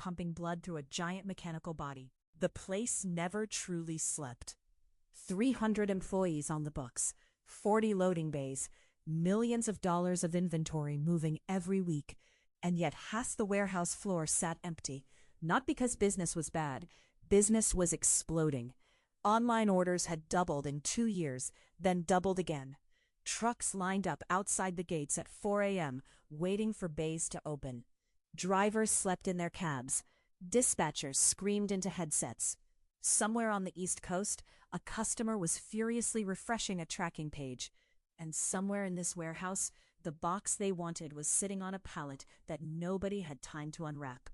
pumping blood through a giant mechanical body. The place never truly slept. 300 employees on the books, 40 loading bays, millions of dollars of inventory moving every week, and yet half the warehouse floor sat empty. Not because business was bad, business was exploding. Online orders had doubled in 2 years, then doubled again. Trucks lined up outside the gates at 4 a.m., waiting for bays to open. Drivers slept in their cabs. Dispatchers screamed into headsets. Somewhere on the East Coast, a customer was furiously refreshing a tracking page. And somewhere in this warehouse, the box they wanted was sitting on a pallet that nobody had time to unwrap.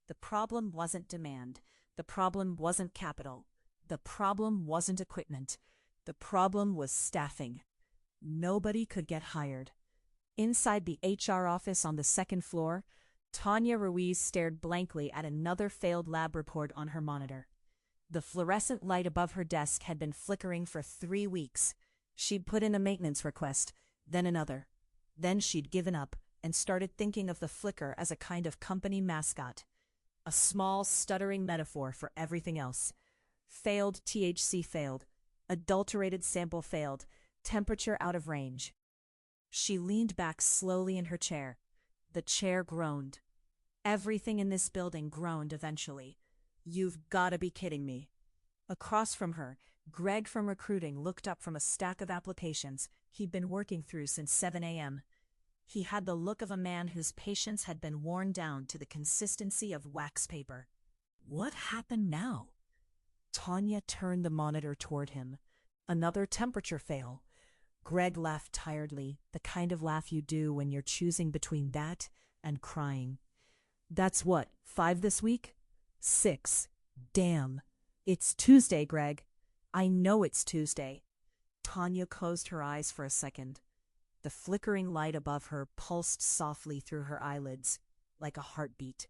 The problem wasn't demand. The problem wasn't capital. The problem wasn't equipment. The problem was staffing. Nobody could get hired. Inside the HR office on the second floor, Tanya Ruiz stared blankly at another failed lab report on her monitor. The fluorescent light above her desk had been flickering for 3 weeks. She'd put in a maintenance request, then another. Then she'd given up and started thinking of the flicker as a kind of company mascot. A small, stuttering metaphor for everything else. Failed THC failed. Adulterated sample failed. Temperature out of range. She leaned back slowly in her chair. The chair groaned. Everything in this building groaned eventually. You've gotta be kidding me. Across from her, Greg from recruiting looked up from a stack of applications he'd been working through since 7 a.m. He had the look of a man whose patience had been worn down to the consistency of wax paper. What happened now? Tanya turned the monitor toward him. Another temperature fail. Greg laughed tiredly, the kind of laugh you do when you're choosing between that and crying. That's what, 5 this week? 6. Damn. It's Tuesday, Greg. I know it's Tuesday. Tanya closed her eyes for a second. The flickering light above her pulsed softly through her eyelids, like a heartbeat.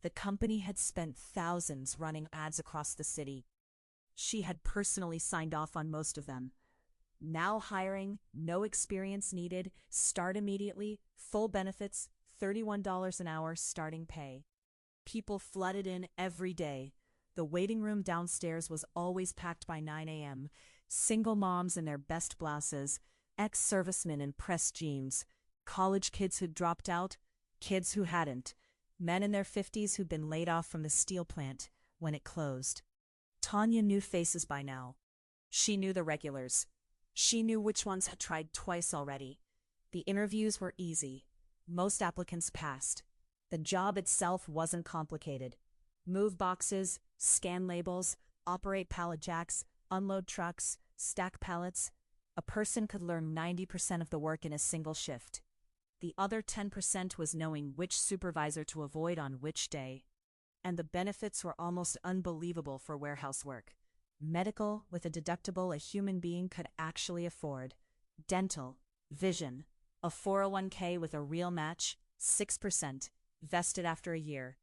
The company had spent thousands running ads across the city. She had personally signed off on most of them. Now hiring, no experience needed, start immediately, full benefits, $31 an hour starting pay. People flooded in every day. The waiting room downstairs was always packed by 9 a.m. Single moms in their best blouses, ex-servicemen in pressed jeans, college kids who'd dropped out, kids who hadn't, men in their 50s who'd been laid off from the steel plant when it closed. Tanya knew faces by now. She knew the regulars. She knew which ones had tried twice already. The interviews were easy. Most applicants passed. The job itself wasn't complicated. Move boxes, scan labels, operate pallet jacks, unload trucks, stack pallets. A person could learn 90% of the work in a single shift. The other 10% was knowing which supervisor to avoid on which day. And the benefits were almost unbelievable for warehouse work. Medical with a deductible a human being could actually afford. Dental, vision, a 401k with a real match, 6%, vested after a year.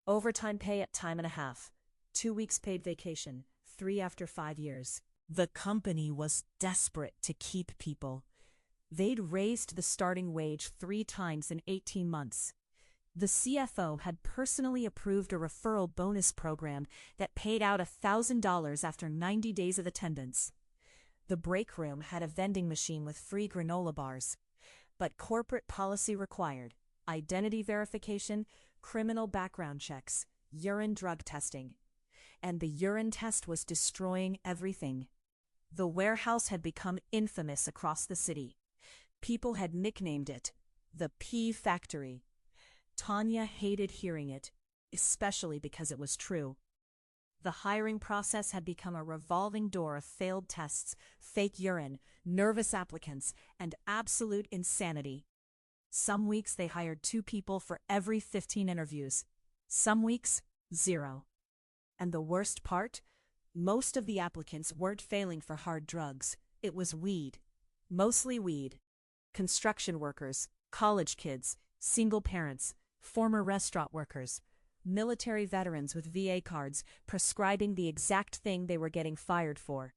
Overtime pay at time and a half. 2 weeks paid vacation, 3 after 5 years. The company was desperate to keep people. They'd raised the starting wage 3 times in 18 months. The CFO had personally approved a referral bonus program that paid out $1,000 after 90 days of attendance. The break room had a vending machine with free granola bars. But corporate policy required identity verification, criminal background checks, urine drug testing. And the urine test was destroying everything. The warehouse had become infamous across the city. People had nicknamed it the Pee Factory. Tanya hated hearing it, especially because it was true. The hiring process had become a revolving door of failed tests, fake urine, nervous applicants, and absolute insanity. Some weeks they hired 2 people for every 15 interviews. Some weeks, 0. And the worst part? Most of the applicants weren't failing for hard drugs. It was weed. Mostly weed. Construction workers, college kids, single parents, former restaurant workers, military veterans with VA cards prescribing the exact thing they were getting fired for.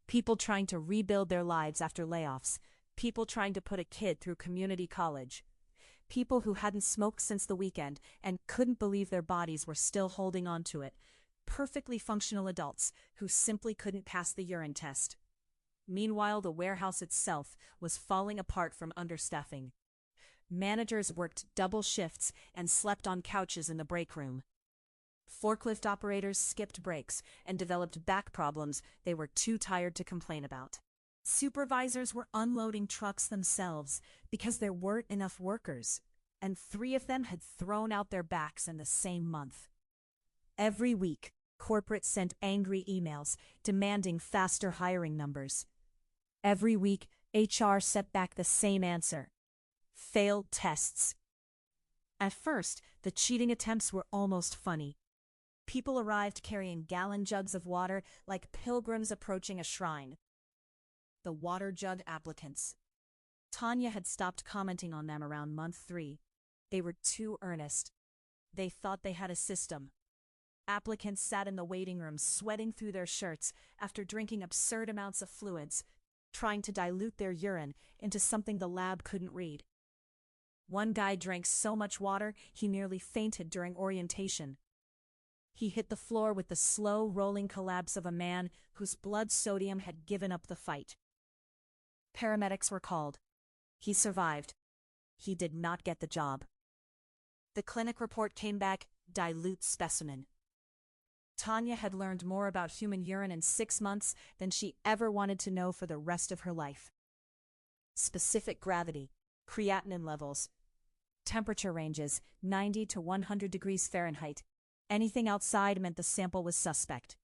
People trying to rebuild their lives after layoffs. People trying to put a kid through community college. People who hadn't smoked since the weekend and couldn't believe their bodies were still holding on to it. Perfectly functional adults who simply couldn't pass the urine test. Meanwhile, the warehouse itself was falling apart from understaffing. Managers worked double shifts and slept on couches in the break room. Forklift operators skipped breaks and developed back problems they were too tired to complain about. Supervisors were unloading trucks themselves because there weren't enough workers, and 3 of them had thrown out their backs in the same month. Every week, corporate sent angry emails demanding faster hiring numbers. Every week, HR sent back the same answer: failed tests. At first, the cheating attempts were almost funny. People arrived carrying gallon jugs of water like pilgrims approaching a shrine. The water jug applicants. Tanya had stopped commenting on them around month 3. They were too earnest. They thought they had a system. Applicants sat in the waiting room sweating through their shirts after drinking absurd amounts of fluids, trying to dilute their urine into something the lab couldn't read. One guy drank so much water he nearly fainted during orientation. He hit the floor with the slow rolling collapse of a man whose blood sodium had given up the fight. Paramedics were called. He survived. He did not get the job. The clinic report came back: dilute specimen. Tanya had learned more about human urine in 6 months than she ever wanted to know for the rest of her life. Specific gravity, creatinine levels, temperature ranges 90 to 100 degrees Fahrenheit. Anything outside meant the sample was suspect.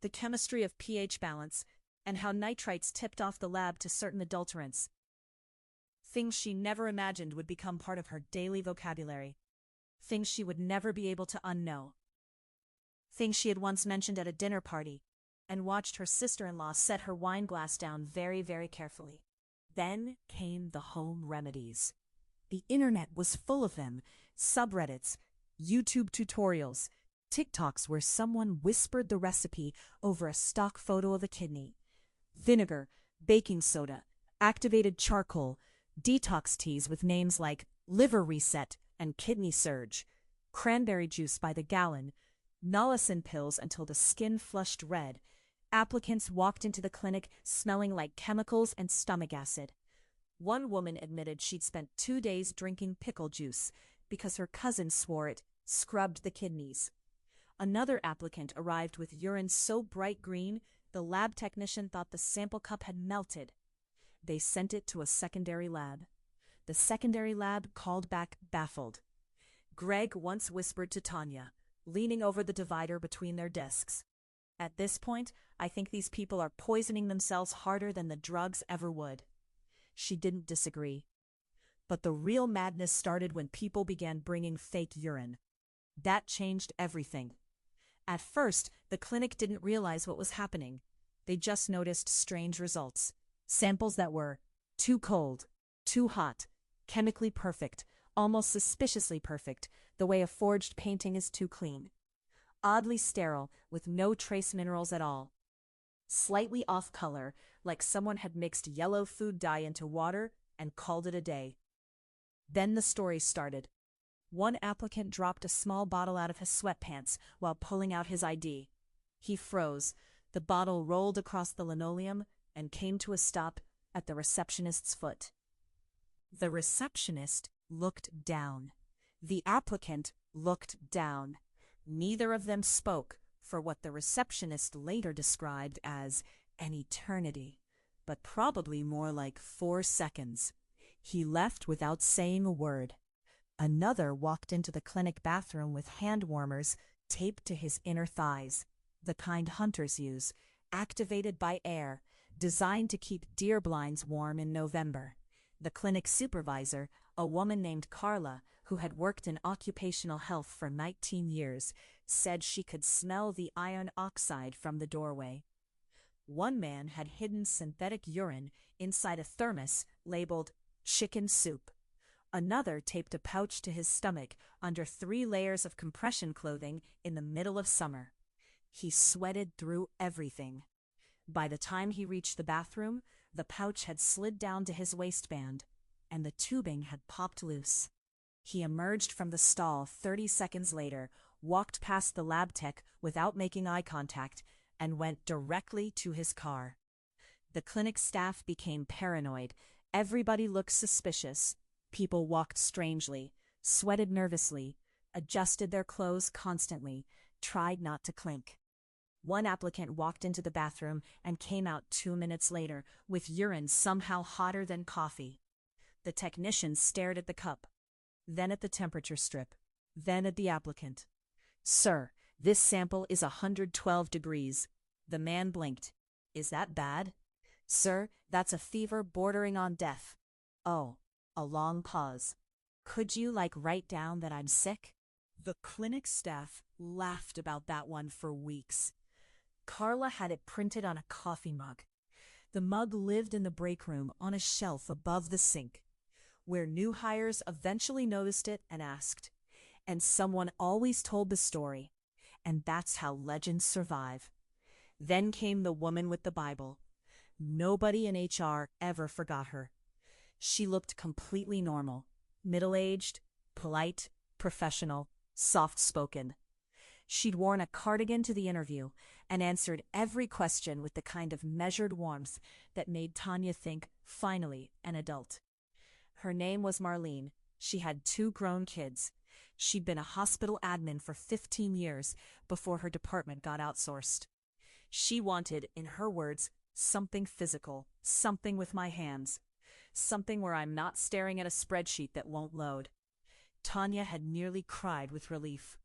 The chemistry of pH balance and how nitrites tipped off the lab to certain adulterants. Things she never imagined would become part of her daily vocabulary. Things she would never be able to unknow. Things she had once mentioned at a dinner party and watched her sister-in-law set her wine glass down very, very carefully. Then came the home remedies. The internet was full of them: subreddits, YouTube tutorials, TikToks where someone whispered the recipe over a stock photo of a kidney. Vinegar, baking soda, activated charcoal, detox teas with names like liver reset and kidney surge, cranberry juice by the gallon, Naloxone pills until the skin flushed red. Applicants walked into the clinic smelling like chemicals and stomach acid. One woman admitted she'd spent 2 days drinking pickle juice because her cousin swore it scrubbed the kidneys. Another applicant arrived with urine so bright green, the lab technician thought the sample cup had melted. They sent it to a secondary lab. The secondary lab called back baffled. Greg once whispered to Tanya, leaning over the divider between their desks, "At this point, I think these people are poisoning themselves harder than the drugs ever would." She didn't disagree. But the real madness started when people began bringing fake urine. That changed everything. At first, the clinic didn't realize what was happening. They just noticed strange results. Samples that were too cold, too hot, chemically perfect, almost suspiciously perfect, the way a forged painting is too clean. Oddly sterile, with no trace minerals at all. Slightly off color, like someone had mixed yellow food dye into water and called it a day. Then the story started. One applicant dropped a small bottle out of his sweatpants while pulling out his ID. He froze. The bottle rolled across the linoleum and came to a stop at the receptionist's foot. The receptionist looked down. The applicant looked down. Neither of them spoke for what the receptionist later described as an eternity, but probably more like 4 seconds. He left without saying a word. Another walked into the clinic bathroom with hand warmers taped to his inner thighs, the kind hunters use, activated by air, designed to keep deer blinds warm in November. The clinic supervisor, a woman named Carla, who had worked in occupational health for 19 years, said she could smell the iron oxide from the doorway. One man had hidden synthetic urine inside a thermos labeled chicken soup. Another taped a pouch to his stomach under 3 layers of compression clothing in the middle of summer. He sweated through everything. By the time he reached the bathroom, the pouch had slid down to his waistband. and the tubing had popped loose. He emerged from the stall 30 seconds later, walked past the lab tech without making eye contact, and went directly to his car. The clinic staff became paranoid. Everybody looked suspicious. People walked strangely, sweated nervously, adjusted their clothes constantly, tried not to clink. One applicant walked into the bathroom and came out 2 minutes later with urine somehow hotter than coffee. The technician stared at the cup, then at the temperature strip, then at the applicant. "Sir, this sample is 112 degrees. The man blinked. "Is that bad?" "Sir, that's a fever bordering on death." "Oh." A long pause. "Could you, write down that I'm sick?" The clinic staff laughed about that one for weeks. Carla had it printed on a coffee mug. The mug lived in the break room on a shelf above the sink, where new hires eventually noticed it and asked. And someone always told the story, and that's how legends survive. Then came the woman with the Bible. Nobody in HR ever forgot her. She looked completely normal, middle-aged, polite, professional, soft-spoken. She'd worn a cardigan to the interview and answered every question with the kind of measured warmth that made Tanya think, finally, an adult. Her name was Marlene. She had 2 grown kids. She'd been a hospital admin for 15 years before her department got outsourced. She wanted, in her words, something physical, something with my hands, something where I'm not staring at a spreadsheet that won't load. Tanya had nearly cried with relief.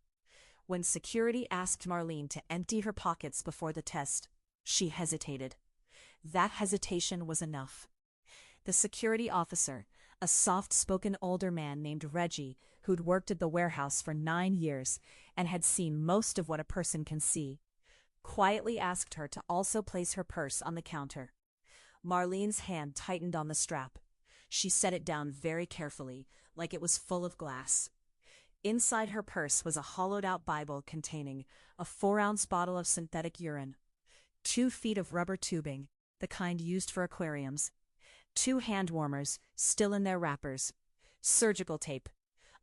When security asked Marlene to empty her pockets before the test, she hesitated. That hesitation was enough. The security officer, a soft-spoken older man named Reggie, who'd worked at the warehouse for 9 years and had seen most of what a person can see, quietly asked her to also place her purse on the counter. Marlene's hand tightened on the strap. She set it down very carefully, like it was full of glass. Inside her purse was a hollowed-out Bible containing a 4-ounce bottle of synthetic urine, 2 feet of rubber tubing, the kind used for aquariums, 2 hand warmers still in their wrappers, surgical tape,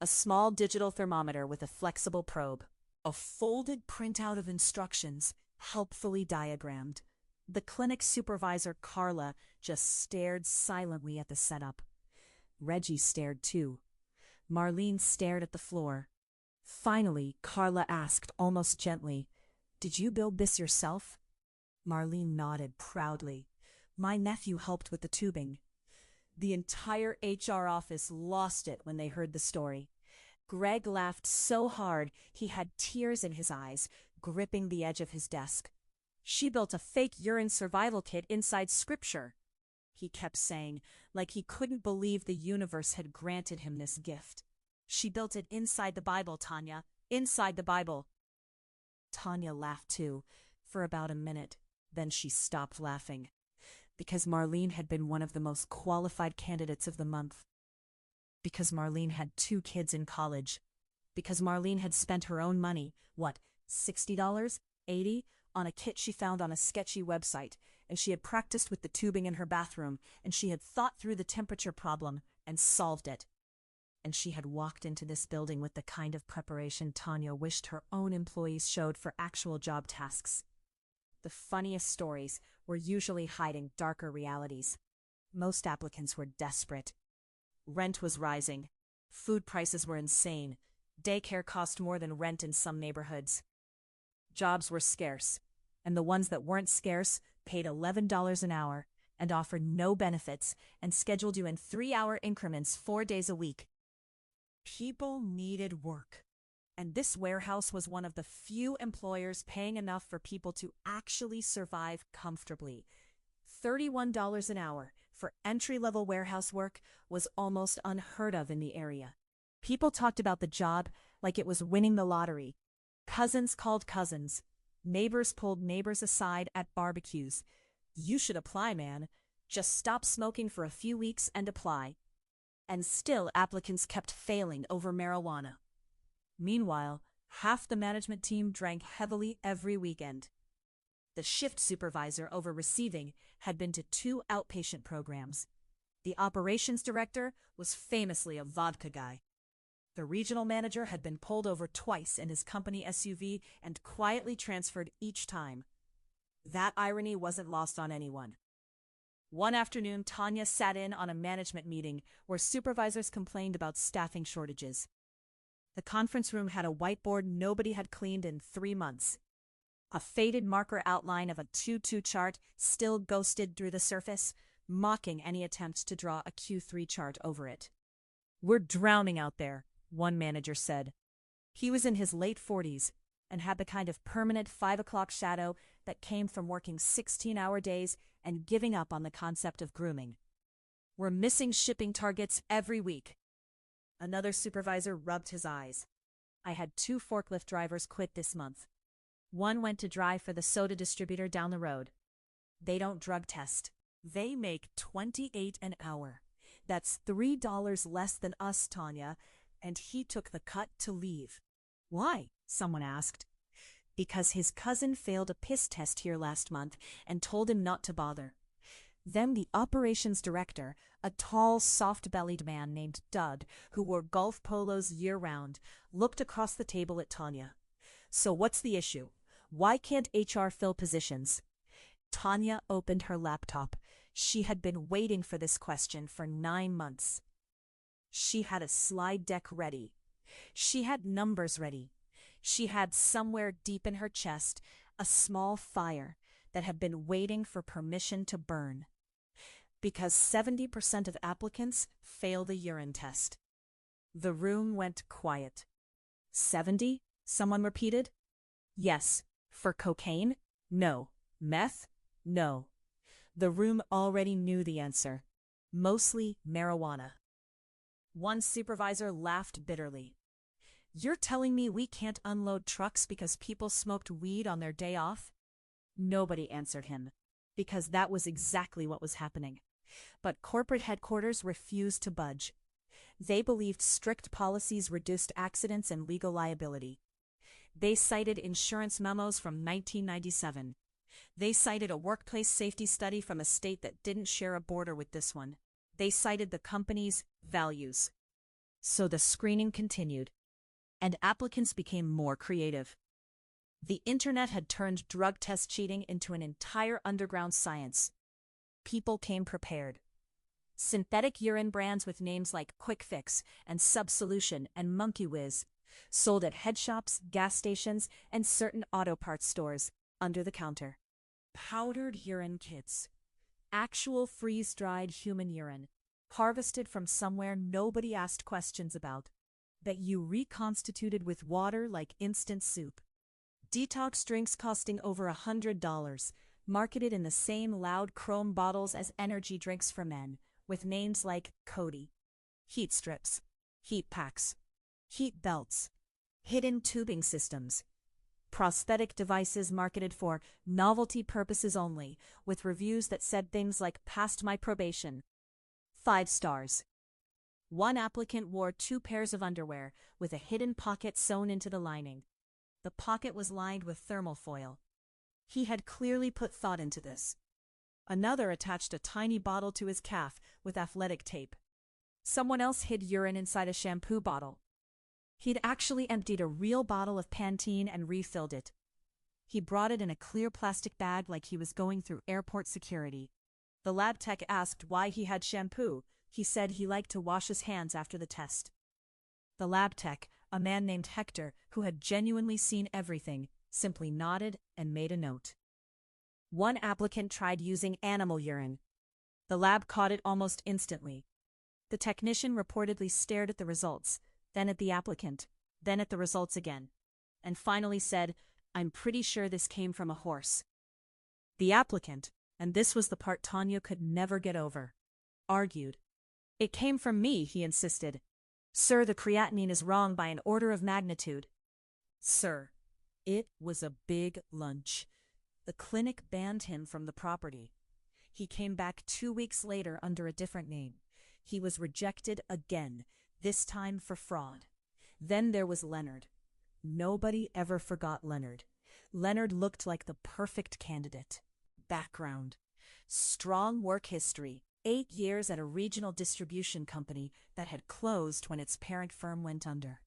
a small digital thermometer with a flexible probe, a folded printout of instructions, helpfully diagrammed. The clinic supervisor, Carla, just stared silently at the setup. Reggie stared too. Marlene stared at the floor. Finally, Carla asked almost gently, "Did you build this yourself?" Marlene nodded proudly. "My nephew helped with the tubing." The entire HR office lost it when they heard the story. Greg laughed so hard he had tears in his eyes, gripping the edge of his desk. "She built a fake urine survival kit inside scripture," he kept saying, like he couldn't believe the universe had granted him this gift. "She built it inside the Bible, Tanya. Inside the Bible." Tanya laughed too, for about a minute. Then she stopped laughing, because Marlene had been one of the most qualified candidates of the month. Because Marlene had 2 kids in college. Because Marlene had spent her own money, $60, $80, on a kit she found on a sketchy website, and she had practiced with the tubing in her bathroom, and she had thought through the temperature problem and solved it. And she had walked into this building with the kind of preparation Tanya wished her own employees showed for actual job tasks. The funniest stories were usually hiding darker realities. Most applicants were desperate. Rent was rising. Food prices were insane. Daycare cost more than rent in some neighborhoods. Jobs were scarce, and the ones that weren't scarce paid $11 an hour and offered no benefits and scheduled you in 3-hour increments 4 days a week. People needed work, and this warehouse was one of the few employers paying enough for people to actually survive comfortably. $31 an hour for entry-level warehouse work was almost unheard of in the area. People talked about the job like it was winning the lottery. Cousins called cousins. Neighbors pulled neighbors aside at barbecues. "You should apply, man. Just stop smoking for a few weeks and apply." And still applicants kept failing over marijuana. Meanwhile, half the management team drank heavily every weekend. The shift supervisor over receiving had been to 2 outpatient programs. The operations director was famously a vodka guy. The regional manager had been pulled over twice in his company SUV and quietly transferred each time. That irony wasn't lost on anyone. One afternoon, Tanya sat in on a management meeting where supervisors complained about staffing shortages. The conference room had a whiteboard nobody had cleaned in 3 months. A faded marker outline of a 2-2 chart still ghosted through the surface, mocking any attempt to draw a Q3 chart over it. "We're drowning out there," one manager said. He was in his late 40s and had the kind of permanent 5 o'clock shadow that came from working 16-hour days and giving up on the concept of grooming. "We're missing shipping targets every week." Another supervisor rubbed his eyes. "I had 2 forklift drivers quit this month. One went to drive for the soda distributor down the road. They don't drug test. They make $28 an hour. That's $3 less than us, Tanya, and he took the cut to leave." "Why?" someone asked. "Because his cousin failed a piss test here last month and told him not to bother." Then the operations director, a tall, soft-bellied man named Dud, who wore golf polos year-round, looked across the table at Tanya. "So what's the issue? Why can't HR fill positions?" Tanya opened her laptop. She had been waiting for this question for 9 months. She had a slide deck ready. She had numbers ready. She had somewhere deep in her chest a small fire that had been waiting for permission to burn. Because 70% of applicants fail the urine test. The room went quiet. 70? Someone repeated. Yes. For cocaine? No. Meth? No. The room already knew the answer. Mostly marijuana. One supervisor laughed bitterly. "You're telling me we can't unload trucks because people smoked weed on their day off?" Nobody answered him, because that was exactly what was happening. But corporate headquarters refused to budge. They believed strict policies reduced accidents and legal liability. They cited insurance memos from 1997. They cited a workplace safety study from a state that didn't share a border with this one. They cited the company's values. So the screening continued, and applicants became more creative. The internet had turned drug test cheating into an entire underground science. People came prepared. Synthetic urine brands with names like Quick Fix and Sub-Solution and Monkey Whiz sold at head shops, gas stations, and certain auto parts stores under the counter. Powdered urine kits. Actual freeze-dried human urine, harvested from somewhere nobody asked questions about, that you reconstituted with water like instant soup. Detox drinks costing over $100, marketed in the same loud chrome bottles as energy drinks for men, with names like Cody. Heat strips, heat packs, heat belts, hidden tubing systems. Prosthetic devices marketed for novelty purposes only, with reviews that said things like "passed my probation." 5 stars. One applicant wore 2 pairs of underwear with a hidden pocket sewn into the lining. The pocket was lined with thermal foil. He had clearly put thought into this. Another attached a tiny bottle to his calf with athletic tape. Someone else hid urine inside a shampoo bottle. He'd actually emptied a real bottle of Pantene and refilled it. He brought it in a clear plastic bag like he was going through airport security. The lab tech asked why he had shampoo. He said he liked to wash his hands after the test. The lab tech, a man named Hector, who had genuinely seen everything, simply nodded and made a note. One applicant tried using animal urine. The lab caught it almost instantly. The technician reportedly stared at the results, then at the applicant, then at the results again, and finally said, "I'm pretty sure this came from a horse." The applicant, and this was the part Tanya could never get over, argued. "It came from me," he insisted. "Sir, the creatinine is wrong by an order of magnitude." Sir, it was a big lunch. The clinic banned him from the property. He came back 2 weeks later under a different name. He was rejected again, this time for fraud. Then there was Leonard. Nobody ever forgot Leonard. Leonard looked like the perfect candidate. Background: strong work history, 8 years at a regional distribution company that had closed when its parent firm went under.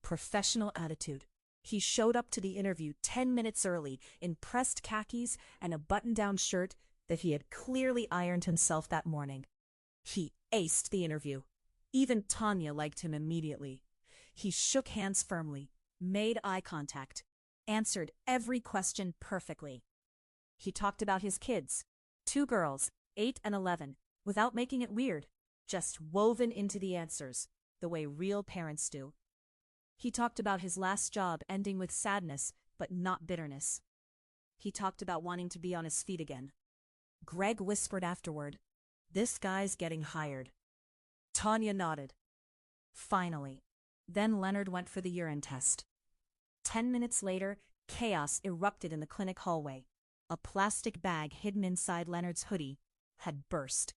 Professional attitude. He showed up to the interview 10 minutes early in pressed khakis and a button-down shirt that he had clearly ironed himself that morning. He aced the interview. Even Tanya liked him immediately. He shook hands firmly, made eye contact, answered every question perfectly. He talked about his kids, 2 girls, 8 and 11, without making it weird, just woven into the answers, the way real parents do. He talked about his last job ending with sadness, but not bitterness. He talked about wanting to be on his feet again. Greg whispered afterward, "This guy's getting hired." Tanya nodded. Finally. Then Leonard went for the urine test. 10 minutes later, chaos erupted in the clinic hallway. A plastic bag hidden inside Leonard's hoodie had burst.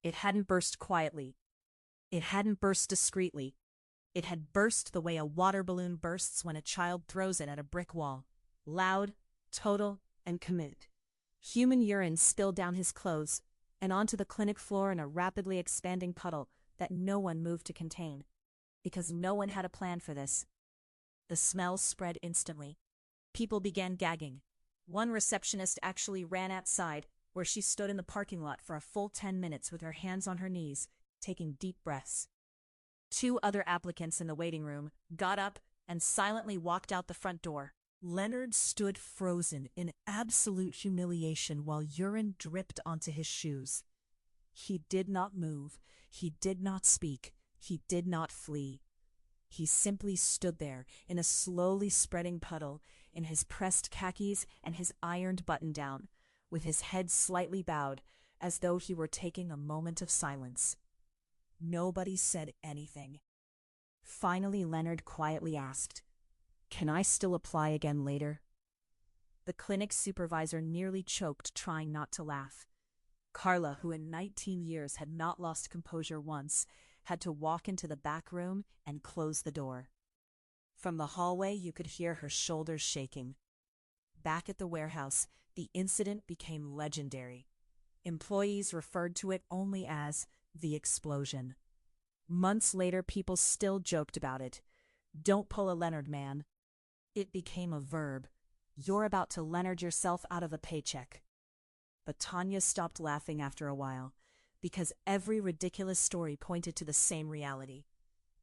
It hadn't burst quietly. It hadn't burst discreetly. It had burst the way a water balloon bursts when a child throws it at a brick wall. Loud, total, and committed. Human urine spilled down his clothes and onto the clinic floor in a rapidly expanding puddle that no one moved to contain, because no one had a plan for this. The smell spread instantly. People began gagging. One receptionist actually ran outside, where she stood in the parking lot for a full 10 minutes with her hands on her knees, taking deep breaths. 2 other applicants in the waiting room got up and silently walked out the front door. Leonard stood frozen in absolute humiliation while urine dripped onto his shoes. He did not move. He did not speak. He did not flee. He simply stood there in a slowly spreading puddle, in his pressed khakis and his ironed button-down, with his head slightly bowed, as though he were taking a moment of silence. Nobody said anything. Finally, Leonard quietly asked, "Can I still apply again later?" The clinic supervisor nearly choked, trying not to laugh. Carla, who in 19 years had not lost composure once, had to walk into the back room and close the door. From the hallway, you could hear her shoulders shaking. Back at the warehouse, the incident became legendary. Employees referred to it only as the explosion. Months later, people still joked about it. "Don't pull a Leonard, man." It became a verb. You're about to Leonard yourself out of a paycheck. But Tanya stopped laughing after a while, because every ridiculous story pointed to the same reality.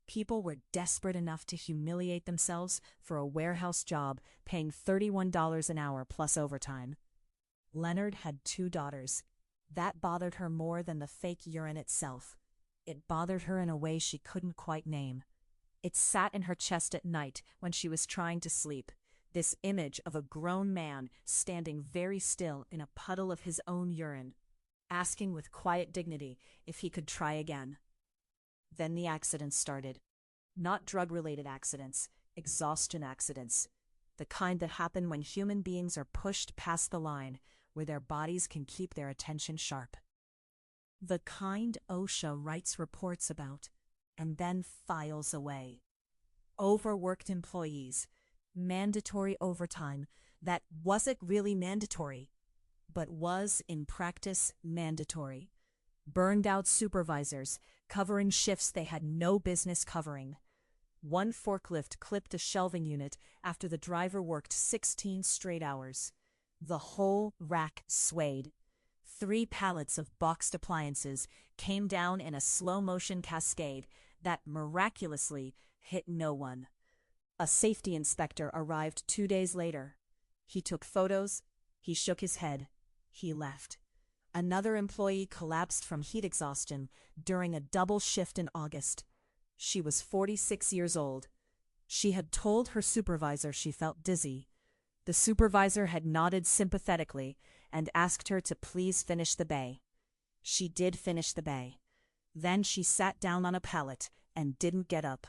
People were desperate enough to humiliate themselves for a warehouse job paying $31 an hour plus overtime. Leonard had 2 daughters. That bothered her more than the fake urine itself. It bothered her in a way she couldn't quite name. It sat in her chest at night when she was trying to sleep, this image of a grown man standing very still in a puddle of his own urine, asking with quiet dignity if he could try again. Then the accidents started. Not drug-related accidents, exhaustion accidents. The kind that happen when human beings are pushed past the line where their bodies can keep their attention sharp. The kind OSHA writes reports about and then files away. Overworked employees, mandatory overtime that wasn't really mandatory, but was in practice mandatory. Burned out supervisors covering shifts they had no business covering. One forklift clipped a shelving unit after the driver worked 16 straight hours. The whole rack swayed. 3 pallets of boxed appliances came down in a slow-motion cascade that miraculously hit no one. A safety inspector arrived 2 days later. He took photos. He shook his head. He left. Another employee collapsed from heat exhaustion during a double shift in August. She was 46 years old. She had told her supervisor she felt dizzy. The supervisor had nodded sympathetically and asked her to please finish the bay. She did finish the bay. Then she sat down on a pallet and didn't get up.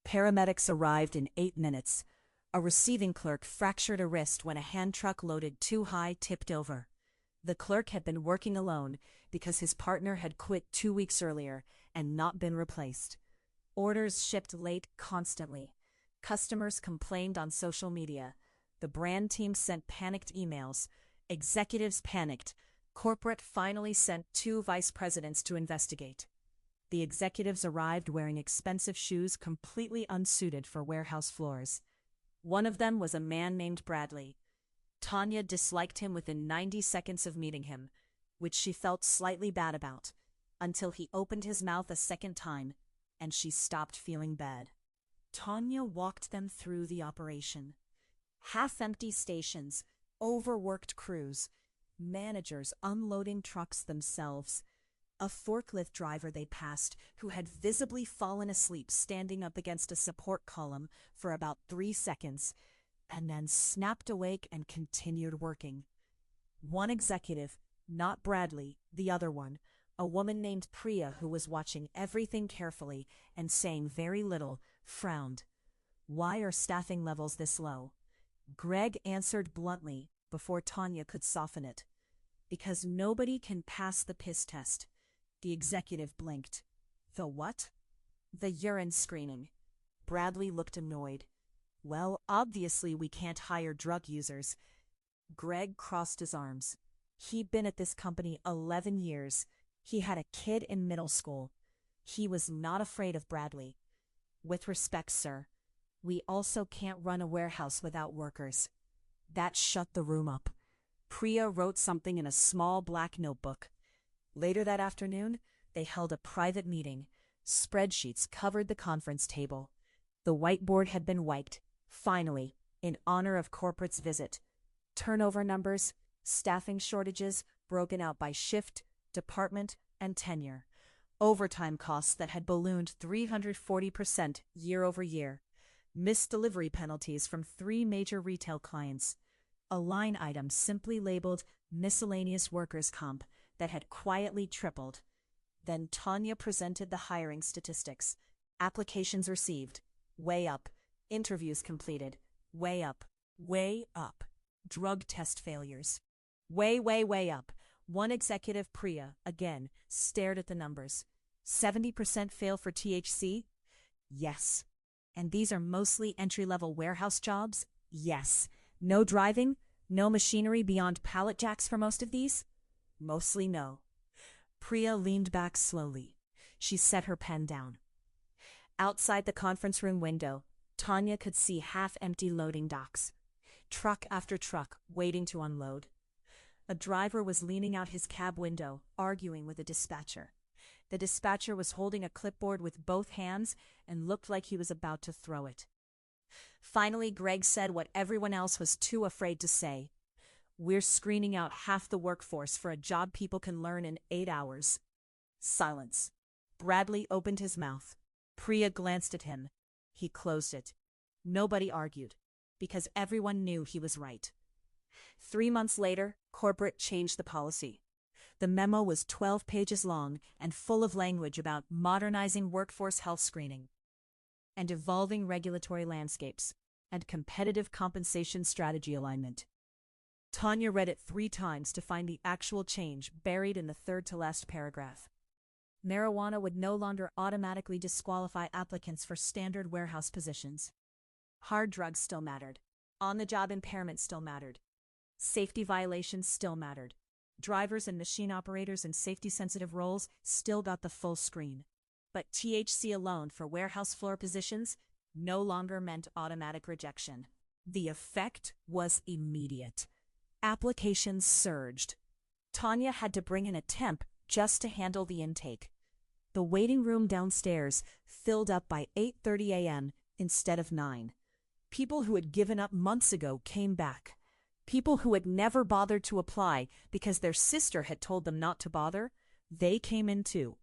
Paramedics arrived in 8 minutes. A receiving clerk fractured a wrist when a hand truck loaded too high tipped over. The clerk had been working alone because his partner had quit 2 weeks earlier and not been replaced. Orders shipped late constantly. Customers complained on social media. The brand team sent panicked emails. Executives panicked. Corporate finally sent 2 vice presidents to investigate. The executives arrived wearing expensive shoes completely unsuited for warehouse floors. One of them was a man named Bradley. Tanya disliked him within 90 seconds of meeting him, which she felt slightly bad about, until he opened his mouth a second time, and she stopped feeling bad. Tanya walked them through the operation. Half-empty stations, overworked crews, managers unloading trucks themselves, a forklift driver they passed who had visibly fallen asleep standing up against a support column for about 3 seconds, and then snapped awake and continued working. One executive, not Bradley, the other one, a woman named Priya who was watching everything carefully and saying very little, frowned. "Why are staffing levels this low?" Greg answered bluntly before Tanya could soften it. "Because nobody can pass the piss test." The executive blinked. "The what?" "The urine screening." Bradley looked annoyed. "Well, obviously we can't hire drug users." Greg crossed his arms. He'd been at this company 11 years. He had a kid in middle school. He was not afraid of Bradley. "With respect, sir, we also can't run a warehouse without workers." That shut the room up. Priya wrote something in a small black notebook. Later that afternoon, they held a private meeting. Spreadsheets covered the conference table. The whiteboard had been wiped, finally, in honor of corporate's visit. Turnover numbers, staffing shortages broken out by shift, department, and tenure. Overtime costs that had ballooned 340% year over year. Missed delivery penalties from 3 major retail clients. A line item simply labeled miscellaneous workers' comp that had quietly tripled. Then Tanya presented the hiring statistics. Applications received, way up. Interviews completed, way up. Way up. Drug test failures, way up. One executive, Priya, again, stared at the numbers. 70% fail for THC? Yes. And these are mostly entry-level warehouse jobs? Yes. No driving? No machinery beyond pallet jacks for most of these? Mostly no. Priya leaned back slowly. She set her pen down. Outside the conference room window, Tanya could see half-empty loading docks. Truck after truck waiting to unload. A driver was leaning out his cab window, arguing with a dispatcher. The dispatcher was holding a clipboard with both hands and looked like he was about to throw it. Finally, Greg said what everyone else was too afraid to say. "We're screening out half the workforce for a job people can learn in 8 hours." Silence. Bradley opened his mouth. Priya glanced at him. He closed it. Nobody argued, because everyone knew he was right. 3 months later, corporate changed the policy. The memo was 12 pages long and full of language about modernizing workforce health screening and evolving regulatory landscapes and competitive compensation strategy alignment. Tanya read it 3 times to find the actual change buried in the third-to-last paragraph. Marijuana would no longer automatically disqualify applicants for standard warehouse positions. Hard drugs still mattered. On-the-job impairment still mattered. Safety violations still mattered. Drivers and machine operators in safety-sensitive roles still got the full screen. But THC alone for warehouse floor positions no longer meant automatic rejection. The effect was immediate. Applications surged. Tanya had to bring in a temp just to handle the intake. The waiting room downstairs filled up by 8:30 a.m. instead of 9. People who had given up months ago came back. People who had never bothered to apply because their sister had told them not to bother, they came in too.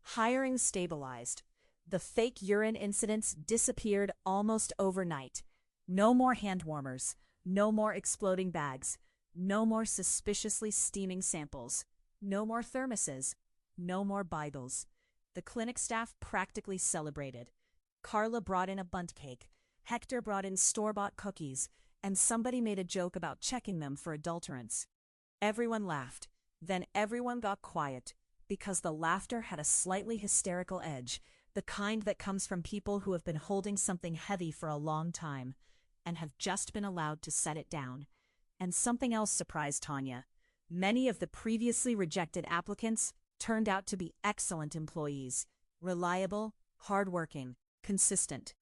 Hiring stabilized. The fake urine incidents disappeared almost overnight. No more hand warmers. No more exploding bags. No more suspiciously steaming samples. No more thermoses. No more Bibles. The clinic staff practically celebrated. Carla brought in a bundt cake. Hector brought in store-bought cookies, and somebody made a joke about checking them for adulterants. Everyone laughed. Then everyone got quiet, because the laughter had a slightly hysterical edge, the kind that comes from people who have been holding something heavy for a long time, and have just been allowed to set it down. And something else surprised Tanya. Many of the previously rejected applicants turned out to be excellent employees, reliable, hardworking, consistent.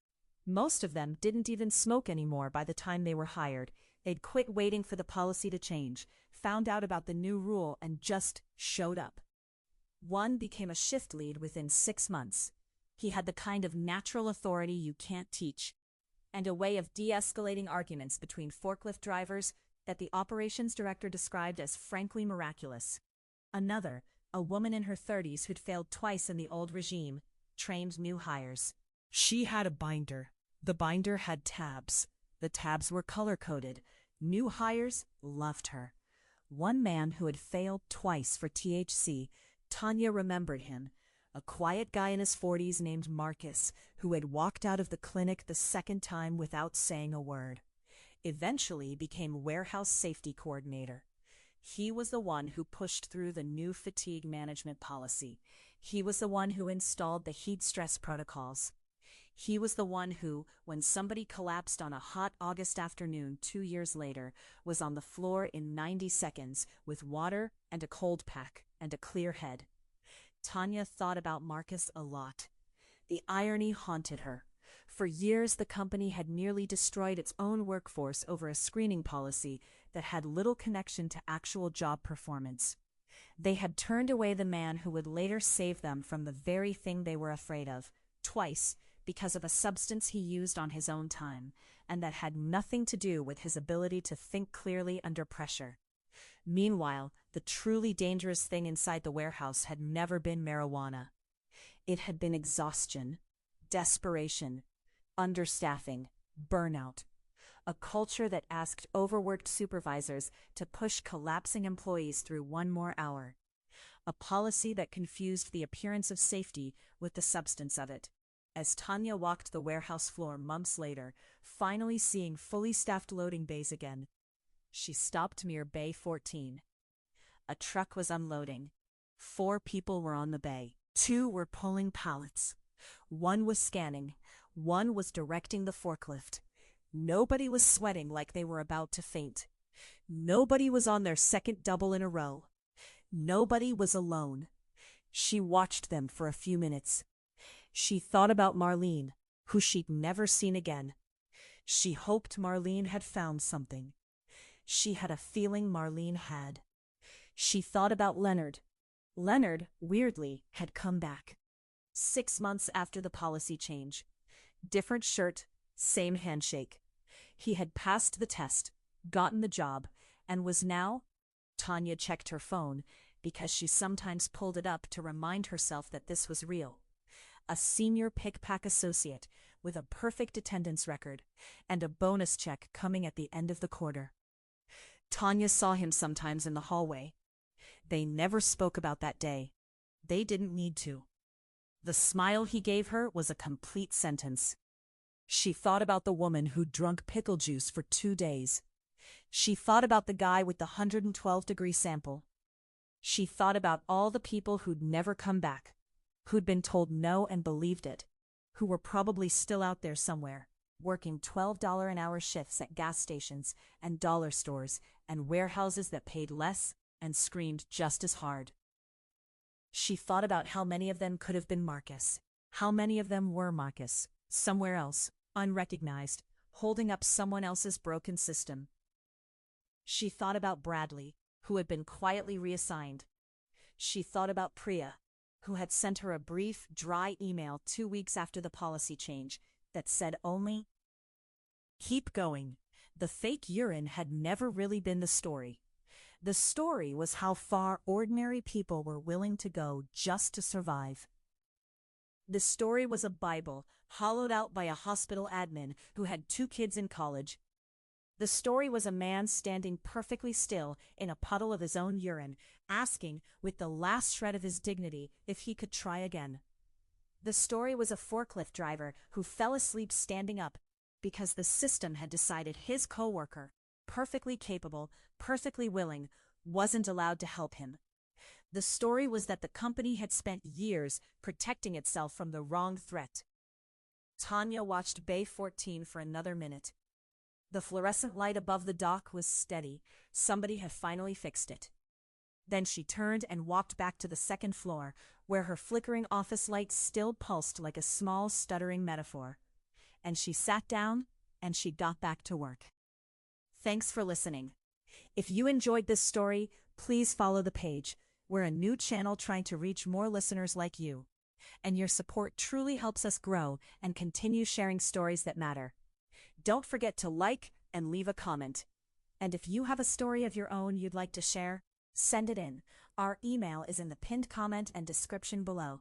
Most of them didn't even smoke anymore by the time they were hired. They'd quit waiting for the policy to change, found out about the new rule, and just showed up. One became a shift lead within 6 months. He had the kind of natural authority you can't teach, and a way of de-escalating arguments between forklift drivers that the operations director described as frankly miraculous. Another, a woman in her 30s who'd failed twice in the old regime, trained new hires. She had a binder. The binder had tabs. The tabs were color-coded. New hires loved her. One man who had failed twice for THC, Tanya remembered him, a quiet guy in his 40s named Marcus, who had walked out of the clinic the second time without saying a word. Eventually became warehouse safety coordinator. He was the one who pushed through the new fatigue management policy. He was the one who installed the heat stress protocols. He was the one who, when somebody collapsed on a hot August afternoon 2 years later, was on the floor in 90 seconds with water and a cold pack and a clear head. Tanya thought about Marcus a lot. The irony haunted her. For years, the company had nearly destroyed its own workforce over a screening policy that had little connection to actual job performance. They had turned away the man who would later save them from the very thing they were afraid of, twice, because of a substance he used on his own time, and that had nothing to do with his ability to think clearly under pressure. Meanwhile, the truly dangerous thing inside the warehouse had never been marijuana. It had been exhaustion, desperation, understaffing, burnout. A culture that asked overworked supervisors to push collapsing employees through one more hour. A policy that confused the appearance of safety with the substance of it. As Tanya walked the warehouse floor months later, finally seeing fully staffed loading bays again, she stopped near Bay 14. A truck was unloading. 4 people were on the bay. 2 were pulling pallets. 1 was scanning. 1 was directing the forklift. Nobody was sweating like they were about to faint. Nobody was on their second double in a row. Nobody was alone. She watched them for a few minutes. She thought about Marlene, who she'd never seen again. She hoped Marlene had found something. She had a feeling Marlene had. She thought about Leonard. Leonard, weirdly, had come back. 6 months after the policy change. Different shirt, same handshake. He had passed the test, gotten the job, and was now— Tanya checked her phone, because she sometimes pulled it up to remind herself that this was real. A senior pick-pack associate with a perfect attendance record and a bonus check coming at the end of the quarter. Tanya saw him sometimes in the hallway. They never spoke about that day. They didn't need to. The smile he gave her was a complete sentence. She thought about the woman who'd drunk pickle juice for 2 days. She thought about the guy with the 112-degree sample. She thought about all the people who'd never come back, who'd been told no and believed it, who were probably still out there somewhere, working $12 an hour shifts at gas stations and dollar stores and warehouses that paid less and screamed just as hard. She thought about how many of them could have been Marcus, how many of them were Marcus, somewhere else, unrecognized, holding up someone else's broken system. She thought about Bradley, who had been quietly reassigned. She thought about Priya, who had sent her a brief, dry email 2 weeks after the policy change that said only, "Keep going." The fake urine had never really been the story. The story was how far ordinary people were willing to go just to survive. The story was a Bible, hollowed out by a hospital admin who had 2 kids in college. The story was a man standing perfectly still in a puddle of his own urine, asking, with the last shred of his dignity, if he could try again. The story was a forklift driver who fell asleep standing up because the system had decided his coworker, perfectly capable, perfectly willing, wasn't allowed to help him. The story was that the company had spent years protecting itself from the wrong threat. Tanya watched Bay 14 for another minute. The fluorescent light above the dock was steady. Somebody had finally fixed it. Then she turned and walked back to the second floor, where her flickering office light still pulsed like a small, stuttering metaphor. And she sat down, and she got back to work. Thanks for listening. If you enjoyed this story, please follow the page. We're a new channel trying to reach more listeners like you. And your support truly helps us grow and continue sharing stories that matter. Don't forget to like and leave a comment. And if you have a story of your own you'd like to share, send it in. Our email is in the pinned comment and description below.